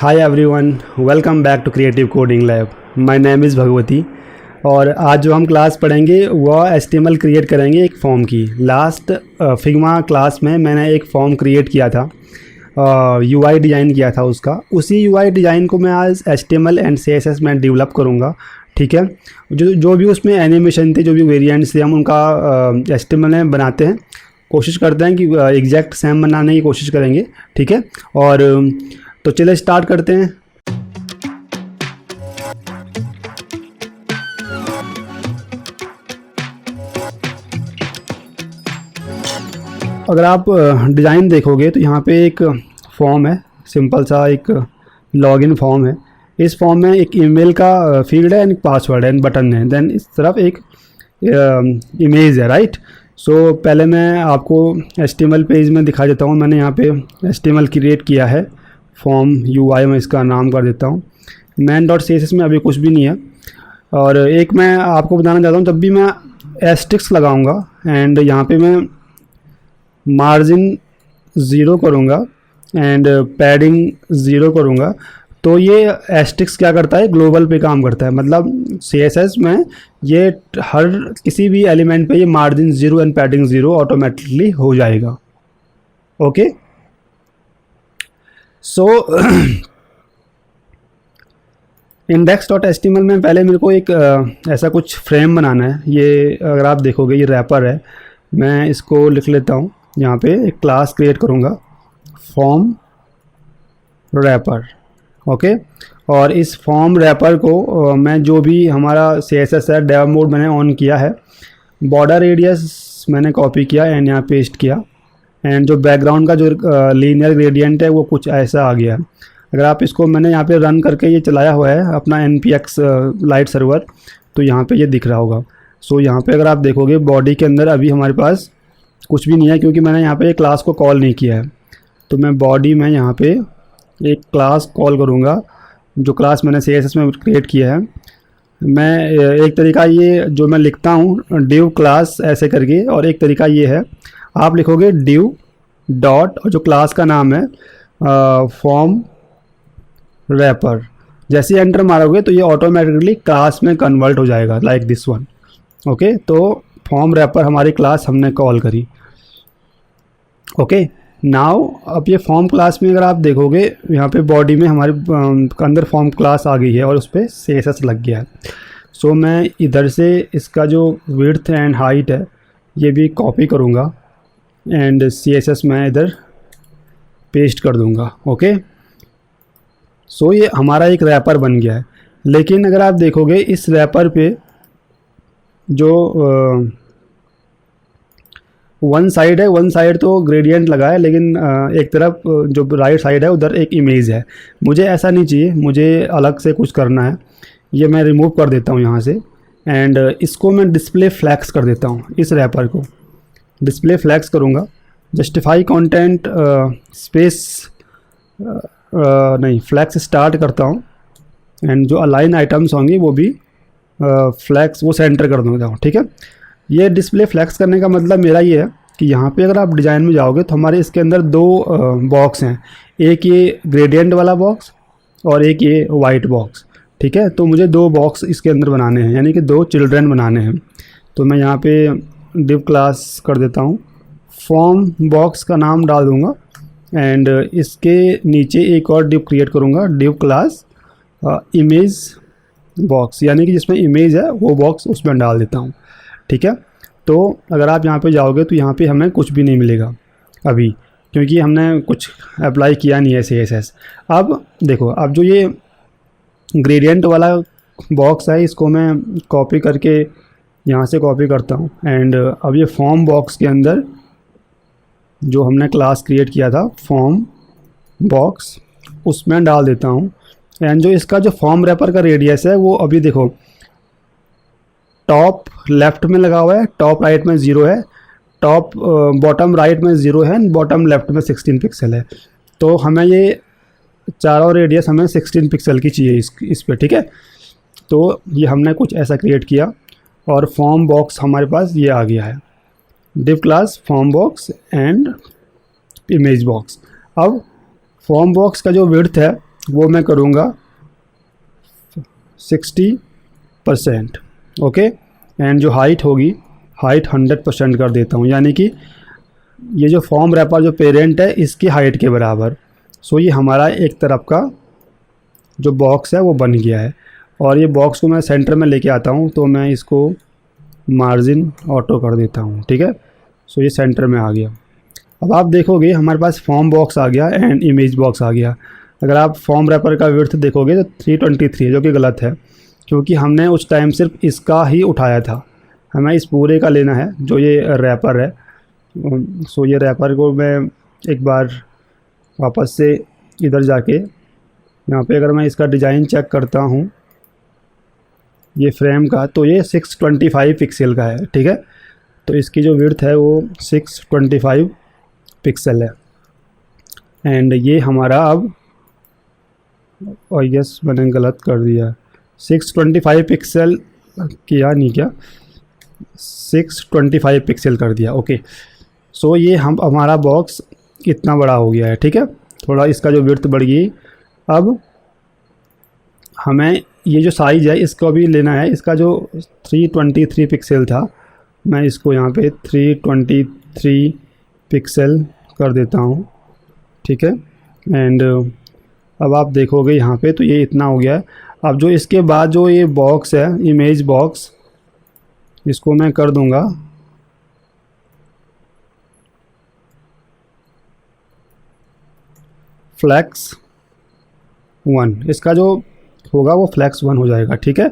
Hi everyone, welcome back to creative coding lab. My name is Bhagwati और आज जो हम क्लास पढ़ेंगे वह HTML क्रिएट करेंगे एक फॉर्म की। लास्ट फिग्मा क्लास में मैंने एक फॉर्म क्रिएट किया था, UI डिज़ाइन किया था उसका। उसी UI डिज़ाइन को मैं आज HTML एंड CSS में डेवलप करूँगा। ठीक है, जो भी उसमें एनिमेशन थे, जो भी वेरिएंट्स थे, हम उनका HTML में बनाते हैं। कोशिश करते हैं कि एग्जैक्ट सेम बनाने की कोशिश करेंगे। ठीक है, और तो चलिए स्टार्ट करते हैं। अगर आप डिज़ाइन देखोगे तो यहाँ पे एक फॉर्म है, सिंपल सा एक लॉगिन फॉर्म है। इस फॉर्म में एक ईमेल का फील्ड है, एक पासवर्ड है, बटन है, देन इस तरफ एक इमेज है, राइट। सो पहले मैं आपको HTML पेज में दिखा देता हूँ। मैंने यहाँ पे HTML क्रिएट किया है फॉर्म UI में, इसका नाम कर देता हूँ। main.css में अभी कुछ भी नहीं है। और एक मैं आपको बताना चाहता हूँ, जब भी मैं एस्ट्रिक्स लगाऊंगा एंड यहाँ पे मैं मार्जिन 0 करूँगा एंड पैडिंग 0 करूँगा, तो ये एस्ट्रिक्स क्या करता है, ग्लोबल पे काम करता है। मतलब CSS में ये हर किसी भी एलिमेंट पे ये मार्जिन 0 एंड पैडिंग 0 ऑटोमेटिकली हो जाएगा। ओके, सो index.html में पहले मेरे को एक ऐसा कुछ फ्रेम बनाना है। ये अगर आप देखोगे ये रैपर है। मैं इसको लिख लेता हूँ, यहाँ पे एक क्लास क्रिएट करूँगा, फॉर्म रैपर। ओके, और इस फॉर्म रैपर को मैं जो भी हमारा CSS है, डेव मोड मैंने ऑन किया है, बॉर्डर रेडियस मैंने कॉपी किया एंड यहाँ पेस्ट किया, एंड जो बैकग्राउंड का जो लीनियर ग्रेडियंट है वो कुछ ऐसा आ गया है। अगर आप इसको, मैंने यहाँ पे रन करके ये चलाया हुआ है अपना npx लाइट सर्वर, तो यहाँ पे ये दिख रहा होगा। सो यहाँ पे अगर आप देखोगे बॉडी के अंदर अभी हमारे पास कुछ भी नहीं है, क्योंकि मैंने यहाँ पे क्लास को कॉल नहीं किया है। तो मैं बॉडी में यहाँ पे एक क्लास कॉल करूँगा, जो क्लास मैंने CSS में क्रिएट किया है। मैं एक तरीका ये जो मैं लिखता हूँ डिव क्लास ऐसे करके, और एक तरीका ये है, आप लिखोगे डिव डॉट और जो क्लास का नाम है फॉर्म रैपर। जैसे एंटर मारोगे तो ये ऑटोमेटिकली क्लास में कन्वर्ट हो जाएगा, लाइक दिस वन। ओके, तो फॉर्म रैपर हमारी क्लास हमने कॉल करी। ओके, नाउ अब ये फॉर्म क्लास में अगर आप देखोगे यहाँ पे बॉडी में हमारे अंदर फॉर्म क्लास आ गई है और उस पर CSS लग गया है। सो मैं इधर से इसका जो विड्थ एंड हाइट है ये भी कॉपी करूँगा एंड CSS में इधर पेस्ट कर दूँगा। ओके, सो ये हमारा एक रैपर बन गया है। लेकिन अगर आप देखोगे इस रैपर पे जो वन साइड है, वन साइड तो ग्रेडियंट लगा है, लेकिन एक तरफ जो राइट साइड है उधर एक इमेज है। मुझे ऐसा नहीं चाहिए, मुझे अलग से कुछ करना है। ये मैं रिमूव कर देता हूँ यहाँ से एंड इसको मैं डिस्प्ले फ्लैक्स कर देता हूँ। इस रैपर को डिस्प्ले फ्लैक्स करूँगा, जस्टिफाई कंटेंट स्पेस नहीं, फ्लैक्स स्टार्ट करता हूँ एंड जो अलाइन आइटम्स होंगी वो भी फ्लैक्स वो सेंटर कर दूँगा। ठीक है, ये डिस्प्ले फ्लैक्स करने का मतलब मेरा ये है कि यहाँ पे अगर आप डिज़ाइन में जाओगे तो हमारे इसके अंदर दो बॉक्स हैं, एक ये ग्रेडियंट वाला बॉक्स और एक ये वाइट बॉक्स। ठीक है, तो मुझे दो बॉक्स इसके अंदर बनाने हैं, यानी कि दो चिल्ड्रन बनाने हैं। तो मैं यहाँ पे डिव क्लास कर देता हूँ, फॉर्म बॉक्स का नाम डाल दूँगा एंड इसके नीचे एक और डिव क्रिएट करूँगा, डिव क्लास इमेज बॉक्स, यानी कि जिसमें इमेज है वो बॉक्स उसमें डाल देता हूँ। ठीक है, तो अगर आप यहाँ पे जाओगे तो यहाँ पे हमें कुछ भी नहीं मिलेगा अभी, क्योंकि हमने कुछ अप्लाई किया नहीं है CSS। अब देखो, अब जो ये ग्रेडियंट वाला बॉक्स है इसको मैं कॉपी करके यहाँ से कॉपी करता हूँ एंड अब ये फॉर्म बॉक्स के अंदर जो हमने क्लास क्रिएट किया था फॉर्म बॉक्स उसमें डाल देता हूँ। एंड जो इसका जो फॉर्म रैपर का रेडियस है वो अभी देखो टॉप लेफ्ट में लगा हुआ है, टॉप राइट में 0 है, टॉप बॉटम राइट में 0 है, बॉटम लेफ्ट में 16 पिक्सल है। तो हमें ये चारों रेडियस हमें 16 पिक्सल की चाहिए इस पे। ठीक है, तो ये हमने कुछ ऐसा क्रिएट किया और फॉर्म बॉक्स हमारे पास ये आ गया है, div class form box and image box. अब फॉर्म बॉक्स का जो विड्थ है वो मैं करूँगा 60%। ओके, एंड जो हाइट होगी, हाइट 100% कर देता हूँ, यानी कि ये जो फॉर्म रैपर जो पेरेंट है इसकी हाइट के बराबर। सो ये हमारा एक तरफ का जो बॉक्स है वो बन गया है। और ये बॉक्स को मैं सेंटर में लेके आता हूँ, तो मैं इसको मार्जिन ऑटो कर देता हूँ। ठीक है, सो ये सेंटर में आ गया। अब आप देखोगे हमारे पास फॉर्म बॉक्स आ गया एंड इमेज बॉक्स आ गया। अगर आप फॉर्म रैपर का विड्थ देखोगे तो 323 है, जो कि गलत है, क्योंकि हमने उस टाइम सिर्फ इसका ही उठाया था। हमें इस पूरे का लेना है जो ये रैपर है। सो ये रैपर को मैं एक बार वापस से इधर जाके यहाँ पे अगर मैं इसका डिज़ाइन चेक करता हूँ ये फ्रेम का, तो ये 625 पिक्सल का है। ठीक है, तो इसकी जो विड्थ है वो 625 पिक्सल है। एंड ये हमारा अब, और यस मैंने गलत कर दिया, 625 पिक्सल किया नहीं, क्या 625 पिक्सल कर दिया। ओके, सो ये हम हमारा बॉक्स इतना बड़ा हो गया है। ठीक है, थोड़ा इसका जो विड्थ बढ़ गई। अब हमें ये जो साइज़ है इसको भी लेना है। इसका जो 323 पिक्सल था, मैं इसको यहाँ पे 323 पिक्सल कर देता हूँ। ठीक है, एंड अब आप देखोगे यहाँ पे तो ये इतना हो गया है। अब जो इसके बाद जो ये बॉक्स है, इमेज बॉक्स, इसको मैं कर दूँगा फ्लैक्स 1। इसका जो होगा वो फ्लैक्स 1 हो जाएगा। ठीक है,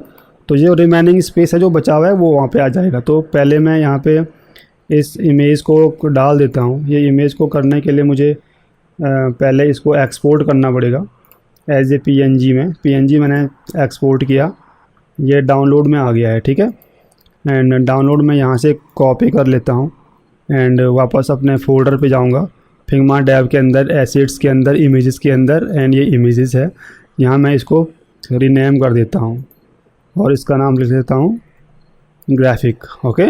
तो ये रिमेनिंग स्पेस है जो बचा हुआ है वो वहाँ पे आ जाएगा। तो पहले मैं यहाँ पे इस इमेज को डाल देता हूँ। ये इमेज को करने के लिए मुझे पहले इसको एक्सपोर्ट करना पड़ेगा एज ए PNG में। PNG मैंने एक्सपोर्ट किया, ये डाउनलोड में आ गया है। ठीक है, एंड डाउनलोड में यहाँ से कॉपी कर लेता हूँ एंड वापस अपने फोल्डर पे जाऊँगा, फिग्मा टैब के अंदर, एसिड्स के अंदर, इमेजेस के अंदर, एंड ये इमेजेस है। यहाँ मैं इसको रीनेम कर देता हूँ और इसका नाम लिख देता हूँ ग्राफिक। ओके,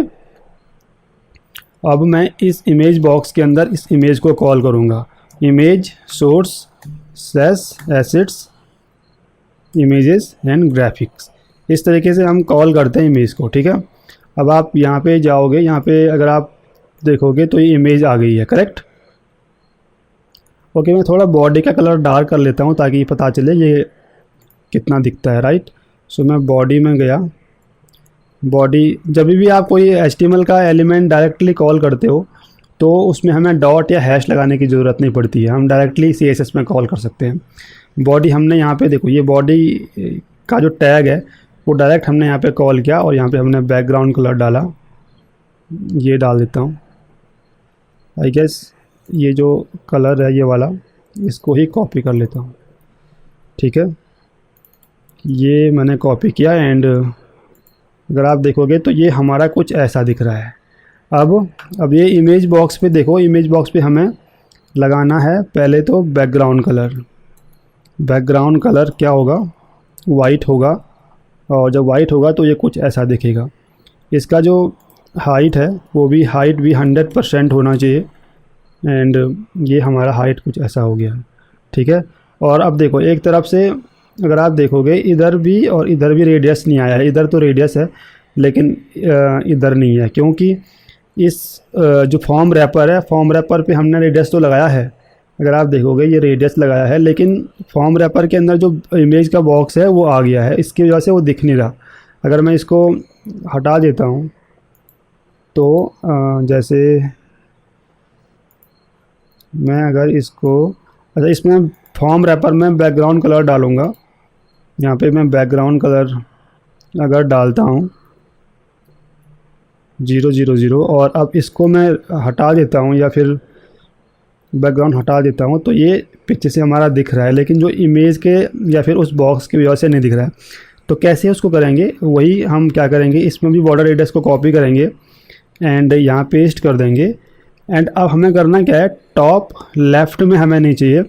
अब मैं इस इमेज बॉक्स के अंदर इस इमेज को कॉल करूँगा, image source slash acids images and graphics. इस तरीके से हम कॉल करते हैं इमेज को। ठीक है, अब आप यहाँ पे जाओगे, यहाँ पे अगर आप देखोगे तो ये इमेज आ गई है, करेक्ट। ओके, मैं थोड़ा बॉडी का कलर डार्क कर लेता हूँ ताकि पता चले ये कितना दिखता है, राइट। सो मैं बॉडी में गया। बॉडी, जब भी आप कोई HTML का एलिमेंट डायरेक्टली कॉल करते हो तो उसमें हमें डॉट या हैश लगाने की ज़रूरत नहीं पड़ती है, हम डायरेक्टली CSS में कॉल कर सकते हैं। बॉडी हमने यहाँ पे देखो, ये बॉडी का जो टैग है वो डायरेक्ट हमने यहाँ पे कॉल किया और यहाँ पे हमने बैकग्राउंड कलर डाला, ये डाल देता हूँ। आई गेस ये जो कलर है ये वाला, इसको ही कॉपी कर लेता हूँ। ठीक है, ये मैंने कॉपी किया एंड अगर आप देखोगे तो ये हमारा कुछ ऐसा दिख रहा है। अब ये इमेज बॉक्स पे देखो, इमेज बॉक्स पे हमें लगाना है पहले तो बैकग्राउंड कलर। बैकग्राउंड कलर क्या होगा, वाइट होगा, और जब वाइट होगा तो ये कुछ ऐसा दिखेगा। इसका जो हाइट है वो भी, हाइट भी 100% होना चाहिए एंड ये हमारा हाइट कुछ ऐसा हो गया। ठीक है, और अब देखो एक तरफ से अगर आप देखोगे इधर भी और इधर भी रेडियस नहीं आया है। इधर तो रेडियस है लेकिन इधर नहीं है, क्योंकि इस जो फॉर्म रैपर है, फॉर्म रैपर पे हमने रेडियस तो लगाया है। अगर आप देखोगे ये रेडियस लगाया है, लेकिन फॉर्म रैपर के अंदर जो इमेज का बॉक्स है वो आ गया है, इसकी वजह से वो दिख नहीं रहा। अगर मैं इसको हटा देता हूँ तो जैसे मैं अगर इसको, अच्छा इसमें फॉर्म रैपर में बैकग्राउंड कलर डालूँगा। यहाँ पे मैं बैकग्राउंड कलर अगर डालता हूँ 000 और अब इसको मैं हटा देता हूँ या फिर बैकग्राउंड हटा देता हूँ तो ये पीछे से हमारा दिख रहा है, लेकिन जो इमेज के या फिर उस बॉक्स की वजह से नहीं दिख रहा है। तो कैसे उसको करेंगे, वही हम क्या करेंगे, इसमें भी बॉर्डर रेडियस को कॉपी करेंगे एंड यहाँ पेस्ट कर देंगे। एंड अब हमें करना क्या है, टॉप लेफ़्ट में हमें नहीं चाहिए,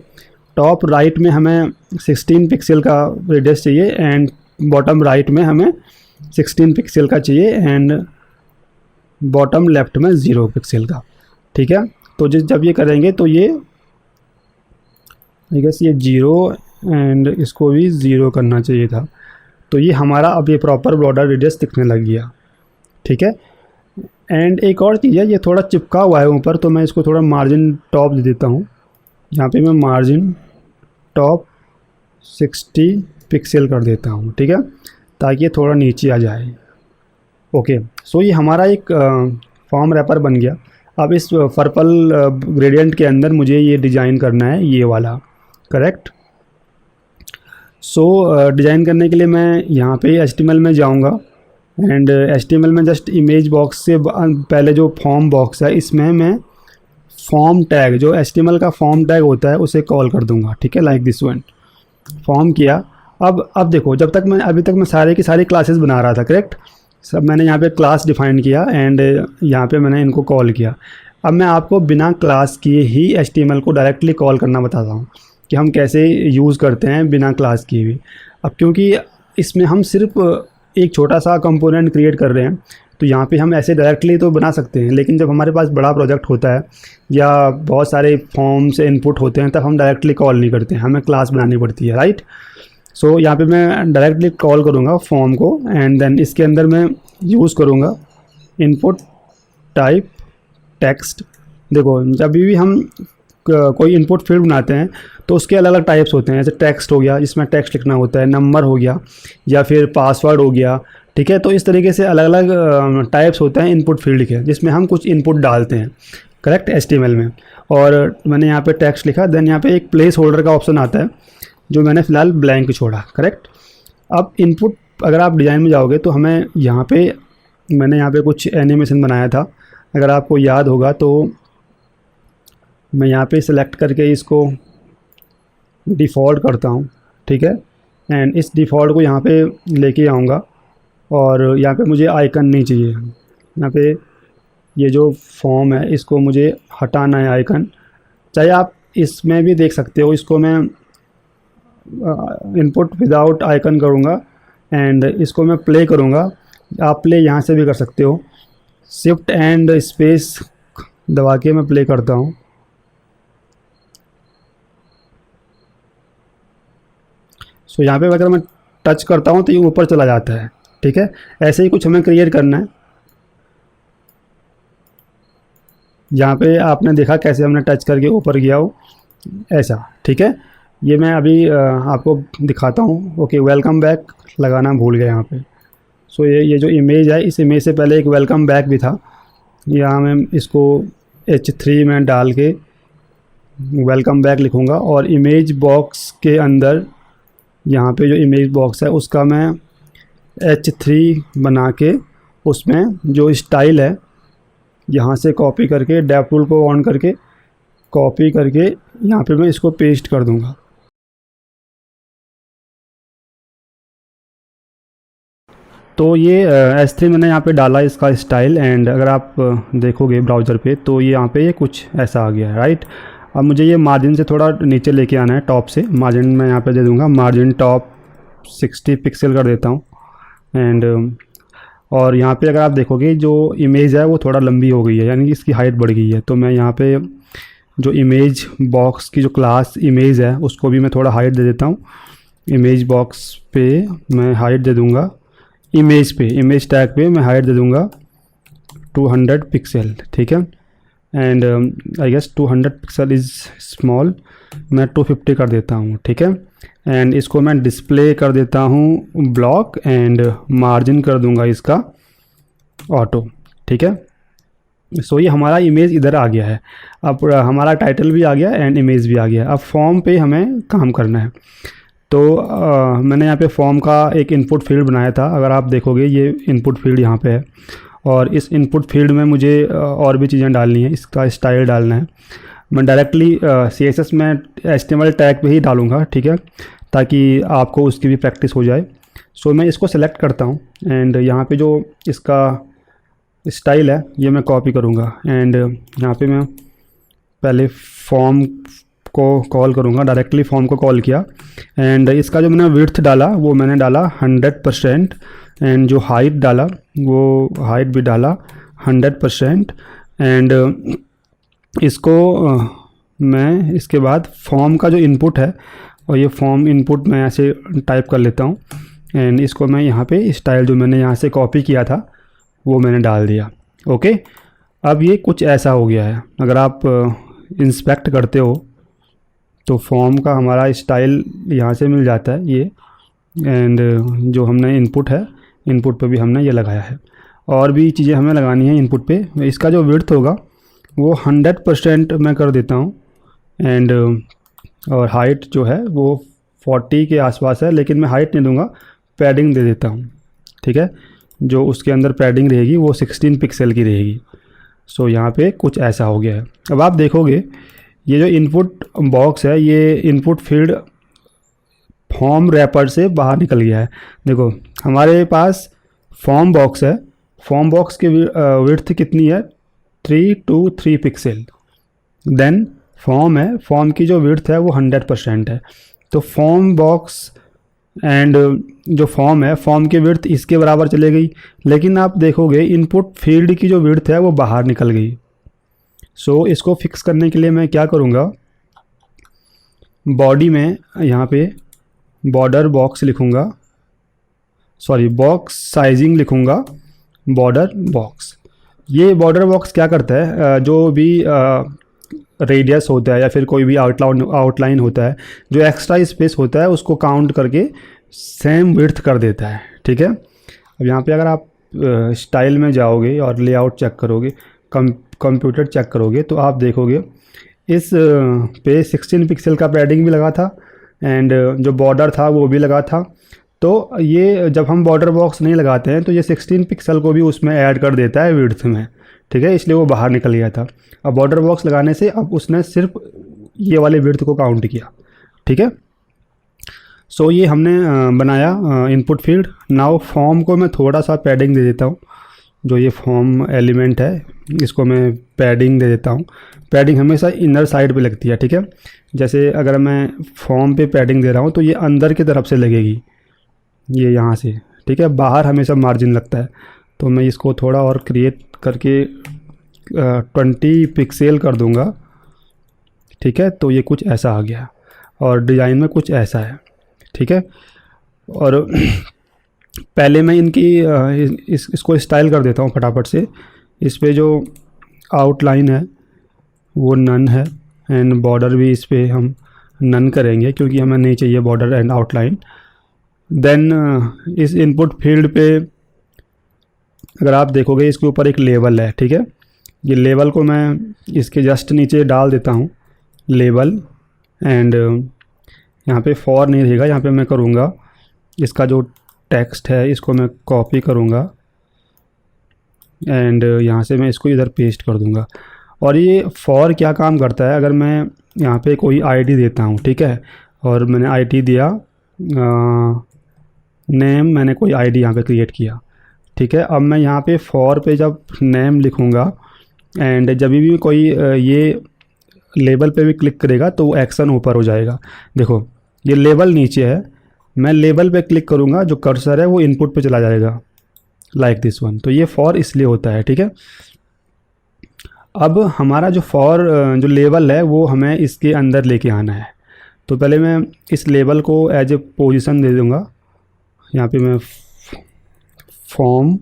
टॉप राइट में हमें 16 पिक्सल का रेडियस चाहिए एंड बॉटम राइट में हमें 16 पिक्सल का चाहिए एंड बॉटम लेफ़्ट में 0 पिक्सल का। ठीक है, तो जब ये करेंगे तो ये आई गेस ये 0 एंड इसको भी 0 करना चाहिए था। तो ये हमारा अब ये प्रॉपर बॉर्डर रेडियस दिखने लग गया, ठीक है। एंड एक और चीज़ है, ये थोड़ा चिपका हुआ है ऊपर, तो मैं इसको थोड़ा मार्जिन टॉप दे देता हूँ। यहाँ पे मैं मार्जिन टॉप 60 पिक्सल कर देता हूँ, ठीक है, ताकि ये थोड़ा नीचे आ जाए। ओके, सो ये हमारा एक फॉर्म रैपर बन गया। अब इस पर्पल ग्रेडियंट के अंदर मुझे ये डिज़ाइन करना है, ये वाला, करेक्ट। सो डिज़ाइन करने के लिए मैं यहाँ पे HTML में जाऊँगा एंड HTML में जस्ट इमेज बॉक्स से पहले जो फॉर्म बॉक्स है इसमें मैं फॉर्म टैग, जो HTML का फॉर्म टैग होता है उसे कॉल कर दूँगा, ठीक है, लाइक दिस वन। फॉर्म किया। अब देखो, जब तक मैं अभी तक मैं सारे की सारी क्लासेस बना रहा था, करेक्ट। सब मैंने यहाँ पे क्लास डिफाइन किया एंड यहाँ पे मैंने इनको कॉल किया। अब मैं आपको बिना क्लास किए ही HTML को डायरेक्टली कॉल करना बताता हूँ कि हम कैसे यूज़ करते हैं बिना क्लास किए भी। अब क्योंकि इसमें हम सिर्फ एक छोटा सा कंपोनेंट क्रिएट कर रहे हैं, तो यहाँ पे हम ऐसे डायरेक्टली तो बना सकते हैं, लेकिन जब हमारे पास बड़ा प्रोजेक्ट होता है या बहुत सारे फॉर्म से इनपुट होते हैं, तब हम डायरेक्टली कॉल नहीं करते हैं, हमें क्लास बनानी पड़ती है, राइट। सो यहाँ पे मैं डायरेक्टली कॉल करूँगा फॉर्म को एंड देन इसके अंदर मैं यूज़ करूँगा इनपुट टाइप टेक्स्ट। देखो, जब भी हम कोई इनपुट फील्ड बनाते हैं तो उसके अलग अलग टाइप्स होते हैं, जैसे टेक्स्ट हो गया जिसमें टेक्स्ट लिखना होता है, नंबर हो गया, या फिर पासवर्ड हो गया, ठीक है। तो इस तरीके से अलग अलग टाइप्स होते हैं इनपुट फील्ड के, जिसमें हम कुछ इनपुट डालते हैं, करेक्ट, HTML में। और मैंने यहाँ पे टेक्स्ट लिखा, देन यहाँ पे एक प्लेस होल्डर का ऑप्शन आता है जो मैंने फ़िलहाल ब्लैंक छोड़ा, करेक्ट। अब इनपुट, अगर आप डिज़ाइन में जाओगे तो हमें यहाँ पे, मैंने यहाँ पे कुछ एनिमेशन बनाया था, अगर आपको याद होगा तो मैं यहाँ पे सेलेक्ट करके इसको डिफ़ॉल्ट करता हूँ, ठीक है। एंड इस डिफ़ॉल्ट को यहाँ पे लेके आऊँगा और यहाँ पे मुझे आइकन नहीं चाहिए, यहाँ पे ये जो फॉर्म है इसको मुझे हटाना है आइकन। चाहे आप इसमें भी देख सकते हो, इसको मैं इनपुट विदाउट आइकन करूँगा एंड इसको मैं प्ले करूँगा। आप प्ले यहाँ से भी कर सकते हो, शिफ्ट एंड स्पेस दबा के मैं प्ले करता हूँ। सो यहाँ पे अगर मैं टच करता हूँ तो ये ऊपर चला जाता है, ठीक है। ऐसे ही कुछ हमें क्रिएट करना है। यहाँ पे आपने देखा कैसे हमने टच करके ऊपर गया हो, ऐसा, ठीक है। ये मैं अभी आपको दिखाता हूँ। ओके, वेलकम बैक लगाना भूल गया यहाँ पे। सो ये जो इमेज है, इस इमेज से पहले एक वेलकम बैक भी था, यहाँ मैं इसको H3 में डाल के वेलकम बैक लिखूँगा और इमेज बॉक्स के अंदर यहाँ पे जो इमेज बॉक्स है उसका मैं H3 बना के उसमें जो स्टाइल है यहाँ से कॉपी करके डेव टूल को ऑन करके कॉपी करके यहाँ पे मैं इसको पेस्ट कर दूँगा। तो ये H3 मैंने यहाँ पे डाला इसका स्टाइल एंड अगर आप देखोगे ब्राउज़र पे तो ये यहाँ पे ये कुछ ऐसा आ गया है, राइट। अब मुझे ये मार्जिन से थोड़ा नीचे लेके आना है, टॉप से। मार्जिन मैं यहाँ पे दे दूँगा, मार्जिन टॉप 60 पिक्सल कर देता हूँ एंड और यहाँ पे अगर आप देखोगे जो इमेज है वो थोड़ा लंबी हो गई है, यानी कि इसकी हाइट बढ़ गई है। तो मैं यहाँ पे जो इमेज बॉक्स की जो क्लास इमेज है उसको भी मैं थोड़ा हाइट दे देता हूँ। इमेज बॉक्स पे मैं हाइट दे दूँगा, इमेज पे, इमेज टैग पे मैं हाइट दे दूँगा 200 पिक्सल, ठीक है। And I guess 200 pixel is small, मैं 250 कर देता हूँ, ठीक है। एंड इसको मैं डिस्प्ले कर देता हूँ ब्लॉक एंड मार्जिन कर दूँगा इसका ऑटो, ठीक है। सो ये हमारा इमेज इधर आ गया है। अब हमारा टाइटल भी आ गया एंड इमेज भी आ गया। अब फॉर्म पे हमें काम करना है। तो मैंने यहाँ पे फॉर्म का एक इनपुट फील्ड बनाया था, अगर आप देखोगे ये इनपुट फील्ड यहाँ पे है और इस इनपुट फील्ड में मुझे और भी चीज़ें डालनी है, इसका स्टाइल डालना है। मैं डायरेक्टली CSS में HTML टैग पे ही डालूँगा, ठीक है, ताकि आपको उसकी भी प्रैक्टिस हो जाए। सो मैं इसको सेलेक्ट करता हूँ एंड यहाँ पे जो इसका स्टाइल है ये मैं कॉपी करूँगा एंड यहाँ पे मैं पहले फॉर्म को कॉल करूँगा, डायरेक्टली फॉर्म को कॉल किया एंड इसका जो मैंने विड्थ डाला वो मैंने डाला 100% एंड जो हाइट डाला वो हाइट भी डाला 100% एंड इसको मैं इसके बाद फॉर्म का जो इनपुट है और ये फॉर्म इनपुट मैं ऐसे टाइप कर लेता हूँ एंड इसको मैं यहाँ पे स्टाइल जो मैंने यहाँ से कॉपी किया था वो मैंने डाल दिया। ओके, अब ये कुछ ऐसा हो गया है। अगर आप इंस्पेक्ट करते हो तो फॉर्म का हमारा स्टाइल यहाँ से मिल जाता है ये, एंड जो हमने इनपुट है, इनपुट पे भी हमने ये लगाया है। और भी चीज़ें हमें लगानी है इनपुट पे। इसका जो विड्थ होगा वो 100% मैं कर देता हूँ, एंड और हाइट जो है वो 40 के आसपास है, लेकिन मैं हाइट नहीं दूंगा, पैडिंग दे देता हूँ। ठीक है, जो उसके अंदर पैडिंग रहेगी वो 16 पिक्सल की रहेगी। सो यहाँ पे कुछ ऐसा हो गया है। अब आप देखोगे ये जो इनपुट बॉक्स है, ये इनपुट फील्ड फॉर्म रैपर से बाहर निकल गया है। देखो हमारे पास फॉर्म बॉक्स है, फॉर्म बॉक्स की विड्थ कितनी है, 323 पिक्सल। देन फॉर्म है, फॉर्म की जो विड्थ है वो 100% है। तो फॉर्म बॉक्स एंड जो फॉर्म है, फॉर्म की विड्थ इसके बराबर चले गई, लेकिन आप देखोगे इनपुट फील्ड की जो विड्थ है वो बाहर निकल गई। सो इसको फिक्स करने के लिए मैं क्या करूँगा, बॉडी में यहाँ पे बॉर्डर बॉक्स लिखूँगा, सॉरी बॉक्स साइजिंग लिखूँगा, बॉर्डर बॉक्स। ये बॉर्डर बॉक्स क्या करता है, जो भी रेडियस होता है या फिर कोई भी आउटलाइन होता है, जो एक्स्ट्रा स्पेस होता है उसको काउंट करके सेम विड्थ कर देता है। ठीक है, अब यहाँ पे अगर आप स्टाइल में जाओगे और लेआउट चेक करोगे, कंप्यूटर चेक करोगे, तो आप देखोगे इस पे 16 पिक्सल का पैडिंग भी लगा था एंड जो बॉर्डर था वो भी लगा था। तो ये जब हम बॉर्डर बॉक्स नहीं लगाते हैं तो ये 16 पिक्सल को भी उसमें ऐड कर देता है विड्थ में। ठीक है, इसलिए वो बाहर निकल गया था। अब बॉर्डर बॉक्स लगाने से अब उसने सिर्फ ये वाले विड्थ को काउंट किया। ठीक है, सो ये हमने बनाया इनपुट फील्ड। नाउ फॉर्म को मैं थोड़ा सा पैडिंग दे देता हूँ। जो ये फॉर्म एलिमेंट है इसको मैं पैडिंग दे देता हूँ। पैडिंग हमेशा इनर साइड पे लगती है। ठीक है, जैसे अगर मैं फॉर्म पे पैडिंग दे रहा हूँ तो ये अंदर की तरफ से लगेगी, ये यहाँ से। ठीक है, बाहर हमेशा मार्जिन लगता है। तो मैं इसको थोड़ा और क्रिएट करके 20 पिक्सल कर दूंगा। ठीक है, तो ये कुछ ऐसा आ गया और डिज़ाइन में कुछ ऐसा है। ठीक है, और पहले मैं इनकी इसको स्टाइल कर देता हूँ फटाफट से। इस पे जो आउटलाइन है वो नन है एंड बॉर्डर भी इस पे हम नन करेंगे क्योंकि हमें नहीं चाहिए बॉर्डर एंड आउटलाइन। देन इस इनपुट फील्ड पे अगर आप देखोगे इसके ऊपर एक लेबल है। ठीक है, ये लेबल को मैं इसके जस्ट नीचे डाल देता हूँ, लेबल। एंड यहाँ पे फॉर नहीं रहेगा, यहाँ पे मैं करूँगा इसका जो टेक्स्ट है इसको मैं कॉपी करूँगा एंड यहाँ से मैं इसको इधर पेस्ट कर दूँगा। और ये फॉर क्या काम करता है, अगर मैं यहाँ पे कोई आईडी देता हूँ, ठीक है, और मैंने आईडी दिया नेम, मैंने कोई आईडी यहाँ पे क्रिएट किया। ठीक है, अब मैं यहाँ पे फॉर पे जब नेम लिखूँगा एंड जब भी कोई ये लेबल पे भी क्लिक करेगा तो वो एक्शन ऊपर हो जाएगा। देखो ये लेबल नीचे है, मैं लेबल पे क्लिक करूँगा, जो कर्सर है वो इनपुट पे चला जाएगा लाइक दिस वन। तो ये फॉर इसलिए होता है। ठीक है, अब हमारा जो फॉर जो लेबल है वो हमें इसके अंदर लेके आना है। तो पहले मैं इस लेबल को एज ए पोजीशन दे दूँगा। यहाँ पे मैं फॉर्म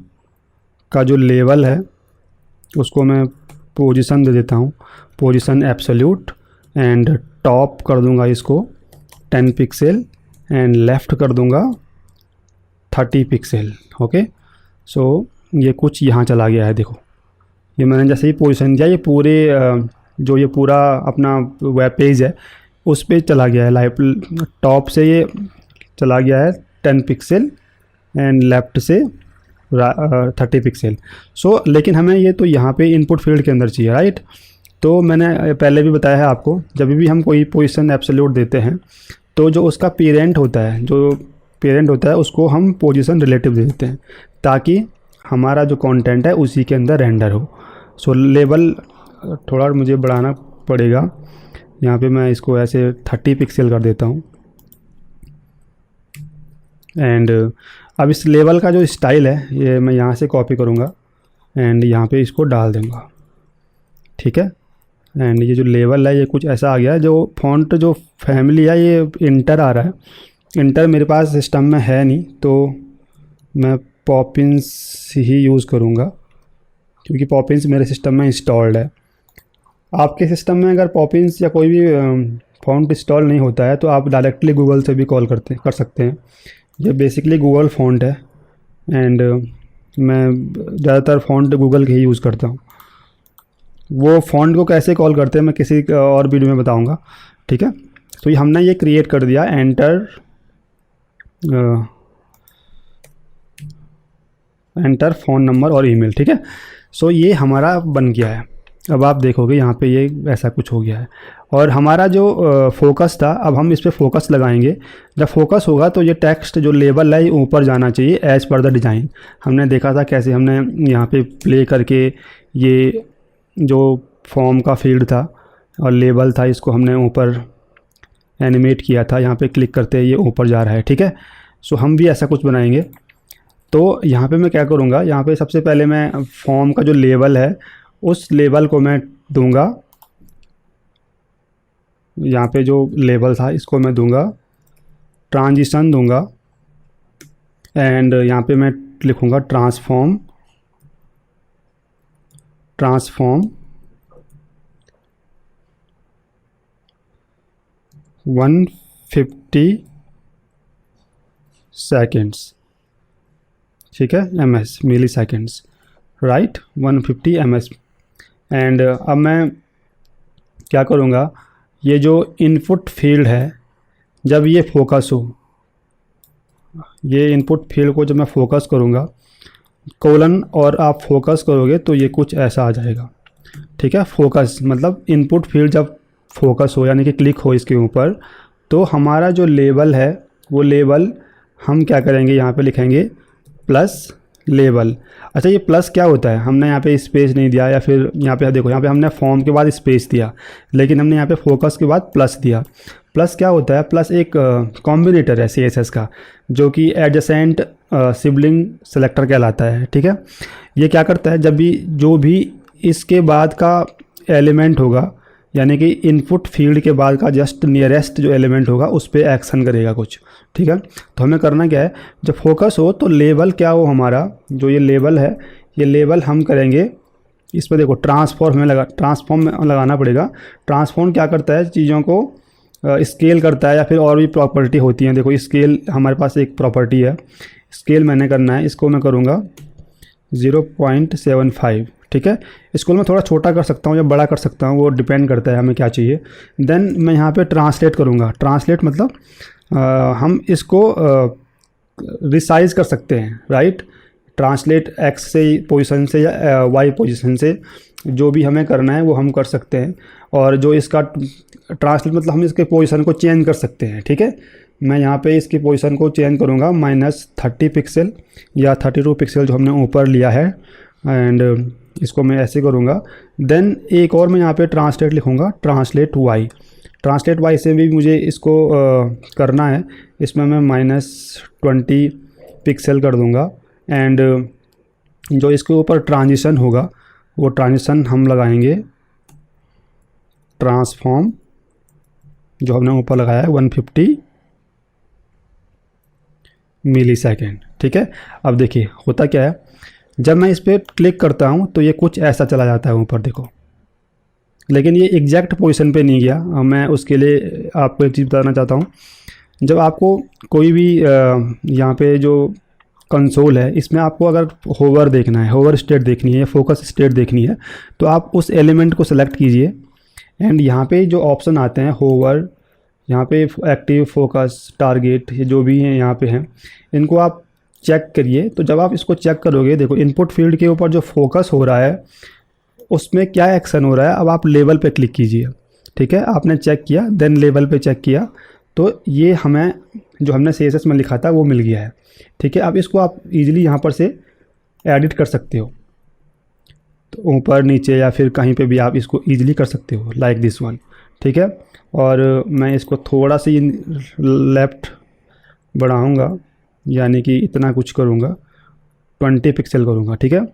का जो लेबल है उसको मैं पोजीशन दे देता हूँ, पोजीशन एब्सोल्यूट, एंड टॉप कर दूँगा इसको 10 पिक्सल एंड लेफ़्ट कर दूँगा 30 पिक्सल। ओके, सो ये कुछ यहाँ चला गया है। देखो ये मैंने जैसे ही पोजीशन दिया ये पूरे जो ये पूरा अपना वेब पेज है उस पर चला गया है। लाइव टॉप से ये चला गया है 10 पिक्सल एंड लेफ़्ट से 30 पिक्सल। सो लेकिन हमें ये तो यहाँ पे इनपुट फील्ड के अंदर चाहिए, राइट। तो मैंने पहले भी बताया है आपको, जब भी हम कोई पोजीशन एब्सोल्यूट देते हैं तो जो उसका पेरेंट होता है, उसको हम पोजीशन रिलेटिव दे देते हैं ताकि हमारा जो कंटेंट है उसी के अंदर रेंडर हो। सो लेबल थोड़ा मुझे बढ़ाना पड़ेगा, यहाँ पे मैं इसको ऐसे 30 पिक्सल कर देता हूँ। एंड अब इस लेबल का जो स्टाइल है ये मैं यहाँ से कॉपी करूँगा एंड यहाँ पे इसको डाल दूँगा। ठीक है, एंड ये जो लेवल है ये कुछ ऐसा आ गया है। जो फॉन्ट जो फैमिली है ये इंटर आ रहा है, इंटर मेरे पास सिस्टम में है नहीं, तो मैं पॉपिंस ही यूज़ करूँगा क्योंकि पॉपिंस मेरे सिस्टम में इंस्टॉल्ड है। आपके सिस्टम में अगर पॉपिंस या कोई भी फॉन्ट इंस्टॉल नहीं होता है तो आप डायरेक्टली गूगल से भी कॉल कर सकते हैं। ये बेसिकली गूगल फॉन्ट है एंड मैं ज़्यादातर फॉन्ट गूगल के ही यूज़ करता हूँ। वो फ़ॉन्ट को कैसे कॉल करते हैं मैं किसी और वीडियो में बताऊंगा, ठीक है। तो ये हमने ये क्रिएट कर दिया, एंटर फ़ोन नंबर और ईमेल, ठीक है। सो ये हमारा बन गया है। अब आप देखोगे यहाँ पे ये ऐसा कुछ हो गया है और हमारा जो फोकस था, अब हम इस पर फोकस लगाएंगे। जब फोकस होगा तो ये टेक्स्ट जो लेबल है ये ऊपर जाना चाहिए एज पर द डिज़ाइन। हमने देखा था कैसे हमने यहाँ पे प्ले करके ये जो फॉर्म का फील्ड था और लेबल था इसको हमने ऊपर एनिमेट किया था। यहाँ पे क्लिक करते ये ऊपर जा रहा है, ठीक है। सो हम भी ऐसा कुछ बनाएंगे। तो यहाँ पे मैं क्या करूँगा, यहाँ पे सबसे पहले मैं फॉर्म का जो लेबल है उस लेबल को मैं दूंगा, यहाँ पे जो लेबल था इसको मैं दूंगा ट्रांजिशन दूंगा एंड यहाँ पे मैं लिखूँगा ट्रांसफॉर्म 150 सेकेंड्स, ठीक है, ms milliseconds, right, 150 ms। And अब मैं क्या करूँगा, ये जो इनपुट फील्ड है जब ये फोकस हो, ये इनपुट फील्ड को जब मैं फोकस करूँगा कोलन और आप फोकस करोगे तो ये कुछ ऐसा आ जाएगा, ठीक है। फोकस मतलब इनपुट फील्ड जब फोकस हो यानी कि क्लिक हो इसके ऊपर तो हमारा जो लेबल है वो लेबल हम क्या करेंगे, यहाँ पे लिखेंगे प्लस लेबल। अच्छा ये प्लस क्या होता है, हमने यहाँ पे स्पेस नहीं दिया या फिर यहाँ पे देखो यहाँ पे हमने फॉर्म के बाद स्पेस दिया लेकिन हमने यहाँ पे फोकस के बाद प्लस दिया। प्लस क्या होता है, प्लस एक कॉम्बिनेटर है CSS का जो कि एडजेसेंट सिबलिंग सेलेक्टर कहलाता है, ठीक है। ये क्या करता है, जब भी जो भी इसके बाद का एलिमेंट होगा यानी कि इनपुट फील्ड के बाद का जस्ट नियरेस्ट जो एलिमेंट होगा उस पर एक्शन करेगा कुछ, ठीक है। तो हमें करना क्या है, जब फोकस हो तो लेबल क्या हो हमारा, जो ये लेबल है ये लेबल हम करेंगे इस पर देखो ट्रांसफॉर्म में लगाना पड़ेगा। ट्रांसफॉर्म क्या करता है, चीज़ों को स्केल करता है या फिर और भी प्रॉपर्टी होती हैं। देखो स्केल हमारे पास एक प्रॉपर्टी है, स्केल मैंने करना है, इसको मैं करूँगा 0.75, ठीक है। इसको मैं थोड़ा छोटा कर सकता हूँ या बड़ा कर सकता हूँ, वो डिपेंड करता है हमें क्या चाहिए। देन मैं यहाँ पे ट्रांसलेट करूँगा, ट्रांसलेट मतलब हम इसको रिसाइज कर सकते हैं, राइट। ट्रांसलेट x से पोजीशन से या y पोजीशन से जो भी हमें करना है वो हम कर सकते हैं। और जो इसका ट्रांसलेट मतलब हम इसके पोजीशन को चेंज कर सकते हैं, ठीक है। मैं यहाँ पे इसकी पोजीशन को चेंज करूँगा -30 पिक्सल या 32 पिक्सल जो हमने ऊपर लिया है एंड इसको मैं ऐसे करूँगा। देन एक और मैं यहाँ पे ट्रांसलेट लिखूँगा, ट्रांसलेट y से भी मुझे इसको करना है। इसमें मैं -20 पिक्सल कर दूँगा एंड जो इसके ऊपर ट्रांजिशन होगा वो ट्रांजिशन हम लगाएंगे ट्रांसफॉर्म जो हमने ऊपर लगाया है 150 मिली सेकेंड, ठीक है। अब देखिए होता क्या है, जब मैं इस पर क्लिक करता हूँ तो ये कुछ ऐसा चला जाता है ऊपर देखो, लेकिन ये एग्जैक्ट पोजीशन पे नहीं गया। मैं उसके लिए आपको एक चीज़ बताना चाहता हूँ, जब आपको कोई भी यहाँ पे जो कंसोल है इसमें आपको अगर होवर देखना है, होवर स्टेट देखनी है या फोकस स्टेट देखनी है तो आप उस एलिमेंट को सेलेक्ट कीजिए एंड यहाँ पे जो ऑप्शन आते हैं होवर, यहाँ पे एक्टिव, फोकस, टारगेट, ये जो भी हैं यहाँ पे हैं इनको आप चेक करिए। तो जब आप इसको चेक करोगे देखो इनपुट फील्ड के ऊपर जो फोकस हो रहा है उसमें क्या एक्शन हो रहा है। अब आप लेवल पे क्लिक कीजिए, ठीक है। आपने चेक किया, देन लेवल पे चेक किया तो ये हमें जो हमने CSS में लिखा था वो मिल गया है, ठीक है। अब इसको आप इजीली यहाँ पर से एडिट कर सकते हो, तो ऊपर नीचे या फिर कहीं पे भी आप इसको इजीली कर सकते हो लाइक दिस वन, ठीक है। और मैं इसको थोड़ा सा लेफ़्ट बढ़ाऊँगा यानी कि इतना कुछ करूँगा, 20 पिक्सल करूँगा, ठीक है।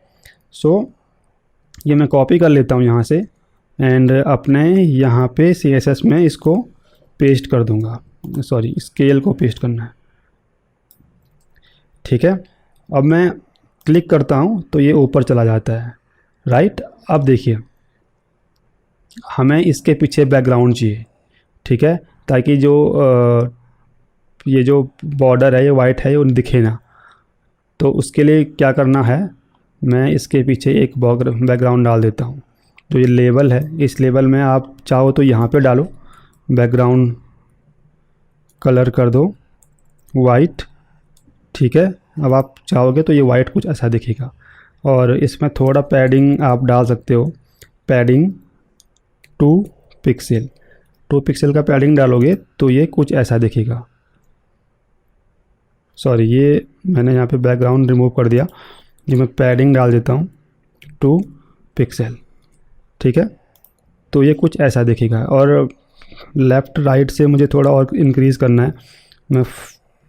सो ये मैं कॉपी कर लेता हूँ यहाँ से एंड अपने यहाँ पे CSS में इसको पेस्ट कर दूँगा, सॉरी स्केल को पेस्ट करना है, ठीक है। अब मैं क्लिक करता हूँ तो ये ऊपर चला जाता है, राइट। अब देखिए हमें इसके पीछे बैकग्राउंड चाहिए, ठीक है, ताकि जो ये जो बॉर्डर है ये वाइट है ये दिखे ना। तो उसके लिए क्या करना है, मैं इसके पीछे एक बैकग्राउंड डाल देता हूँ। तो ये लेबल है, इस लेबल में आप चाहो तो यहाँ पे डालो, बैकग्राउंड कलर कर दो वाइट, ठीक है। अब आप चाहोगे तो ये वाइट कुछ ऐसा दिखेगा। और इसमें थोड़ा पैडिंग आप डाल सकते हो, पैडिंग 2 पिक्सल, 2 पिक्सल का पैडिंग डालोगे तो ये कुछ ऐसा दिखेगा। सॉरी, ये मैंने यहाँ पे बैकग्राउंड रिमूव कर दिया, ये मैं पैडिंग डाल देता हूँ 2 पिक्सल, ठीक है। तो ये कुछ ऐसा दिखेगा। और लेफ़्ट राइट से मुझे थोड़ा और इंक्रीज़ करना है, मैं